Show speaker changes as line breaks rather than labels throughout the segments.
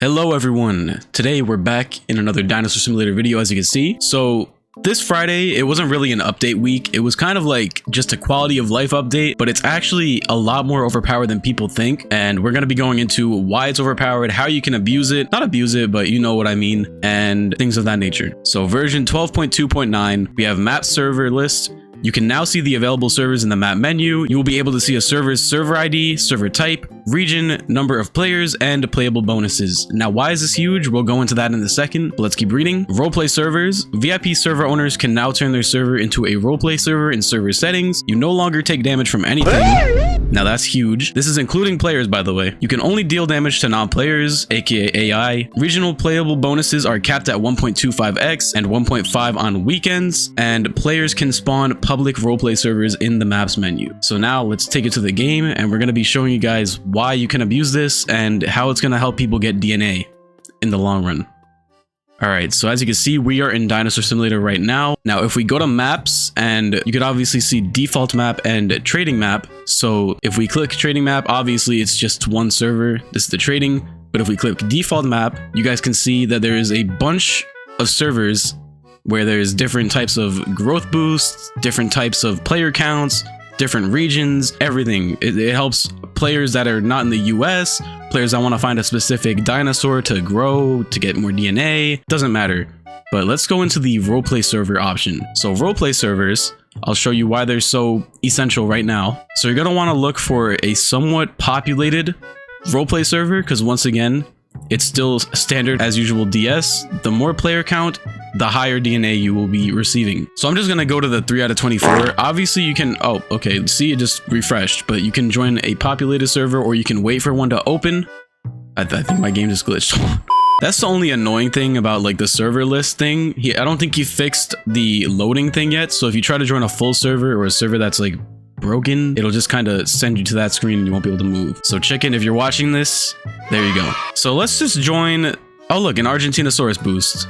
Hello everyone, today we're back in another Dinosaur Simulator video, as you can see. So this Friday, it wasn't really an update week, it was kind of like just a quality of life update, but it's actually a lot more overpowered than people think, and we're going to be going into why it's overpowered, how you can abuse it, not abuse it, but you know what I mean, and things of that nature. So version 12.2.9, we have map server list. You can now see the available servers in the map menu. You will be able to see a server's server ID, server type, region, number of players, and playable bonuses. Now, why is this huge? We'll go into that in a second, but let's keep reading. Roleplay servers. VIP server owners can now turn their server into a roleplay server in server settings. You no longer take damage from anything. Now that's huge. This is including players, by the way. You can only deal damage to non-players, aka AI. Regional playable bonuses are capped at 1.25x and 1.5 on weekends, and players can spawn public roleplay servers in the maps menu. So now let's take it to the game, and we're going to be showing you guys why you can abuse this and how it's going to help people get DNA in the long run. Alright, so as you can see, we are in Dinosaur Simulator right now. Now, if we go to maps, and you could obviously see default map and trading map. So if we click trading map, obviously it's just one server. This is the trading. But if we click default map, you guys can see that there is a bunch of servers where there's different types of growth boosts, different types of player counts, different regions, everything. It helps players that are not in the US, players that want to find a specific dinosaur to grow, to get more DNA, doesn't matter. But let's go into the roleplay server option. So roleplay servers, I'll show you why they're so essential right now. So you're going to want to look for a somewhat populated roleplay server, because once again, it's still standard as usual DS. The more player count, the higher DNA you will be receiving. So I'm just gonna go to the 3 out of 24. Obviously you can, oh, okay, see, it just refreshed, but you can join a populated server or you can wait for one to open. I think my game just glitched. That's the only annoying thing about like the server list thing. I don't think he fixed the loading thing yet. So if you try to join a full server or a server that's like broken, it'll just kind of send you to that screen and you won't be able to move. So chicken, if you're watching this, there you go. So let's just join, oh look, an Argentinosaurus boost.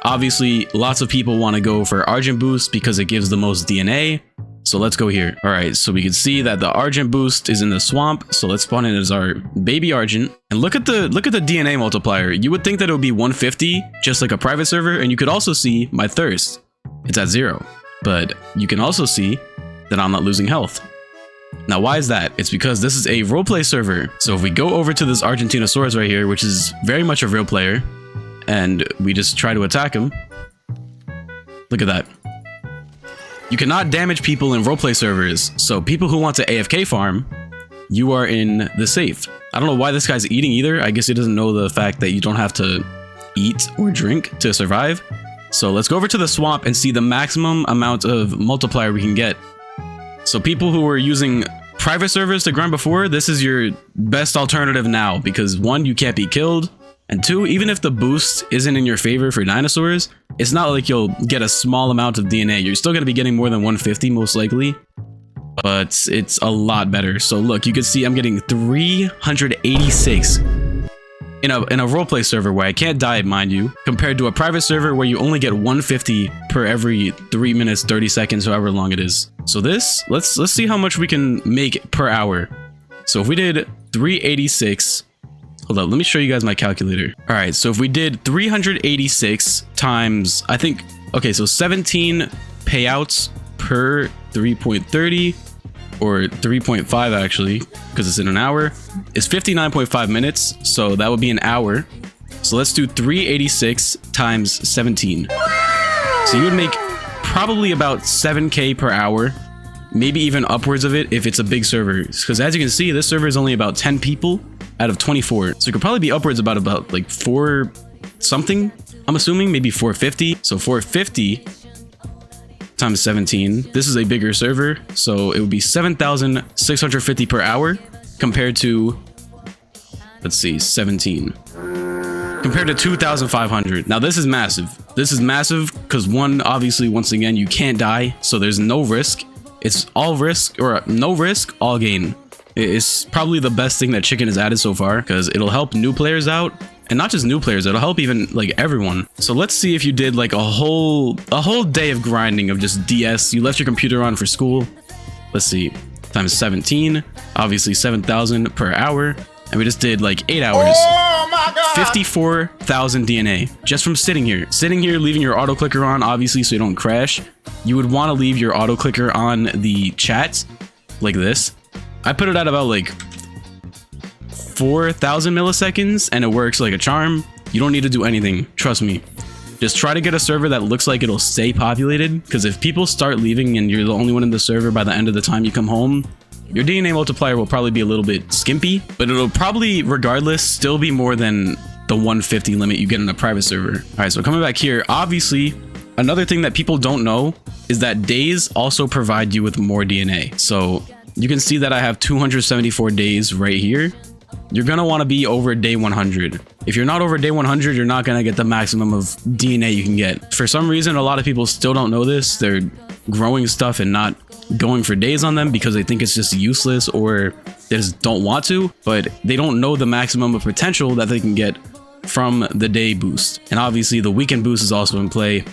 Obviously, lots of people want to go for Argent Boost because it gives the most DNA. So let's go here. All right, so we can see that the Argent Boost is in the swamp. So let's spawn in as our baby Argent. And look at the DNA multiplier. You would think that it would be 150, just like a private server. And you could also see my thirst. It's at 0. But you can also see that I'm not losing health. Now, why is that? It's because this is a roleplay server. So if we go over to this Argentinosaurus right here, which is very much a real player, and we just try to attack him. Look at that. You cannot damage people in roleplay servers, so people who want to AFK farm, you are in the safe. I don't know why this guy's eating either. I guess he doesn't know the fact that you don't have to eat or drink to survive. So let's go over to the swamp and see the maximum amount of multiplier we can get. So people who were using private servers to grind before, this is your best alternative now, because 1, you can't be killed. And 2, even if the boost isn't in your favor for dinosaurs, it's not like you'll get a small amount of DNA. You're still going to be getting more than 150 most likely, but it's a lot better. So look, you can see I'm getting 386 in a roleplay server where I can't die, mind you, compared to a private server where you only get 150 per every 3 minutes, 30 seconds, however long it is. So this, let's see how much we can make per hour. So if we did 386, hold up, let me show you guys my calculator. All right, so if we did 386 times, I think, okay, so 17 payouts per 3.30 or 3.5 actually, because it's in an hour, is 59.5 minutes. So that would be an hour. So let's do 386 times 17. So you would make probably about 7K per hour, maybe even upwards of it if it's a big server. Because as you can see, this server is only about 10 people out of 24. So it could probably be upwards about like 4 something. I'm assuming maybe 450. So 450 times 17. This is a bigger server. So it would be 7,650 per hour compared to, let's see, 17. Compared to 2,500. Now this is massive. This is massive because 1, obviously, once again, you can't die. So there's no risk. It's all risk or no risk, all gain. It's probably the best thing that Chicken has added so far because it'll help new players out, and not just new players, it'll help even like everyone. So let's see if you did like a whole day of grinding of just DS. You left your computer on for school. Let's see, times 17, obviously 7,000 per hour, and we just did like 8 hours.
Oh my
54,000 DNA just from sitting here, leaving your auto clicker on, obviously, so you don't crash. You would want to leave your auto clicker on the chat like this. I put it at about like 4,000 milliseconds and it works like a charm. You don't need to do anything, trust me. Just try to get a server that looks like it'll stay populated, because if people start leaving and you're the only one in the server by the end of the time you come home, your DNA multiplier will probably be a little bit skimpy, but it'll probably, regardless, still be more than the 150 limit you get in a private server. All right, so coming back here, obviously, another thing that people don't know is that days also provide you with more DNA. So you can see that I have 274 days right here. You're gonna want to be over day 100. If you're not over day 100, you're not gonna get the maximum of DNA you can get. For some reason, a lot of people still don't know this. They're growing stuff and not going for days on them because they think it's just useless, or they just don't want to, but they don't know the maximum of potential that they can get from the day boost. And obviously the weekend boost is also in play.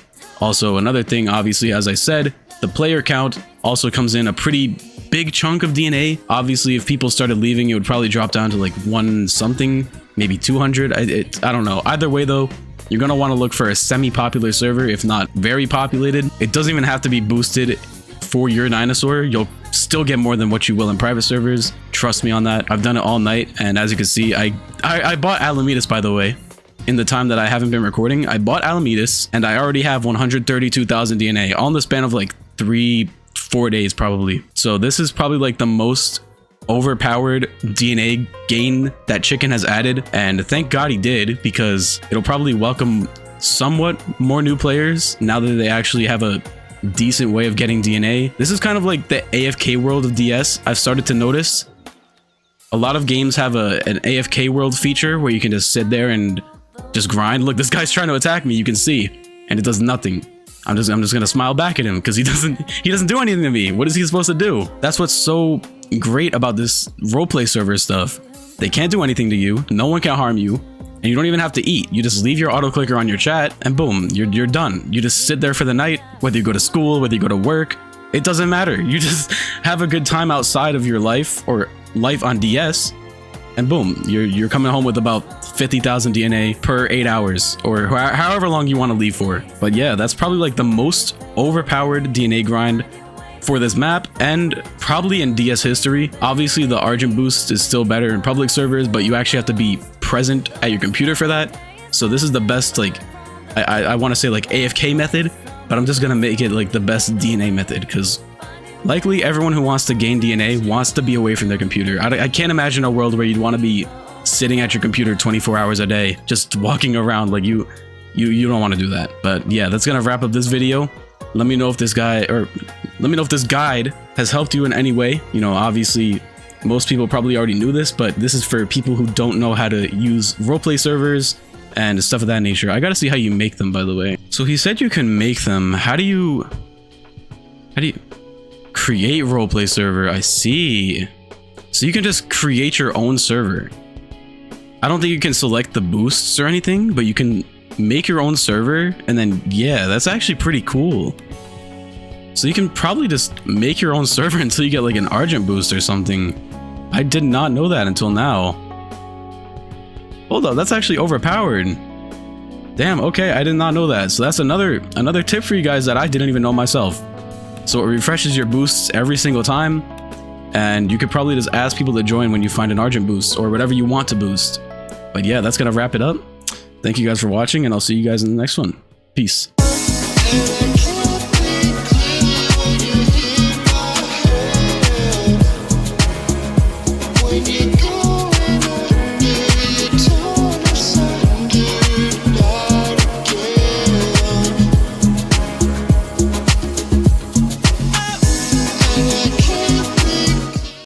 Also, another thing, obviously, as I said, the player count also comes in a pretty big chunk of DNA. Obviously, if people started leaving, it would probably drop down to like 1 something, maybe 200. I don't know. Either way though, you're gonna want to look for a semi-popular server, if not very populated. It doesn't even have to be boosted for your dinosaur. You'll still get more than what you will in private servers. Trust me on that. I've done it all night, and as you can see, I bought Alamedas, by the way. In the time that I haven't been recording, I bought Alamedas, and I already have 132,000 DNA, all in the span of like 3-4 days probably. So this is probably like the most overpowered DNA gain that Chicken has added, and thank God he did, because it'll probably welcome somewhat more new players now that they actually have a decent way of getting DNA. This is kind of like the AFK world of DS. I've started to notice a lot of games have an AFK world feature where you can just sit there and just grind. Look, this guy's trying to attack me, you can see, and it does nothing. I'm just gonna smile back at him because he doesn't do anything to me. What is he supposed to do? That's what's so great about this roleplay server stuff. They can't do anything to you, no one can harm you, and you don't even have to eat. You just leave your auto clicker on your chat and boom, you're done. You just sit there for the night, whether you go to school, whether you go to work, it doesn't matter. You just have a good time outside of your life or life on DS, and boom, you're coming home with about 50,000 DNA per 8 hours, or however long you want to leave for. But yeah, that's probably like the most overpowered DNA grind for this map, and probably in DS history. Obviously the Argent boost is still better in public servers, but you actually have to be present at your computer for that. So this is the best, like, I want to say like AFK method, but I'm just gonna make it like the best DNA method, because likely everyone who wants to gain DNA wants to be away from their computer. I can't imagine a world where you'd want to be sitting at your computer 24 hours a day, just walking around. Like you don't want to do that. But yeah, that's gonna wrap up this video. Let me know if this guide has helped you in any way. You know, obviously most people probably already knew this, but this is for people who don't know how to use roleplay servers and stuff of that nature. I gotta see how you make them, by the way. So he said you can make them. How do you create roleplay server? I see. So you can just create your own server. I don't think you can select the boosts or anything, but you can make your own server, and then yeah, that's actually pretty cool. So you can probably just make your own server until you get like an Argent boost or something. I did not know that until now. Hold up, that's actually overpowered. Damn, okay, I did not know that. So that's another tip for you guys that I didn't even know myself. So it refreshes your boosts every single time, and you could probably just ask people to join when you find an Argent boost or whatever you want to boost. But yeah, that's gonna wrap it up. Thank you guys for watching, and I'll see you guys in the next one. Peace.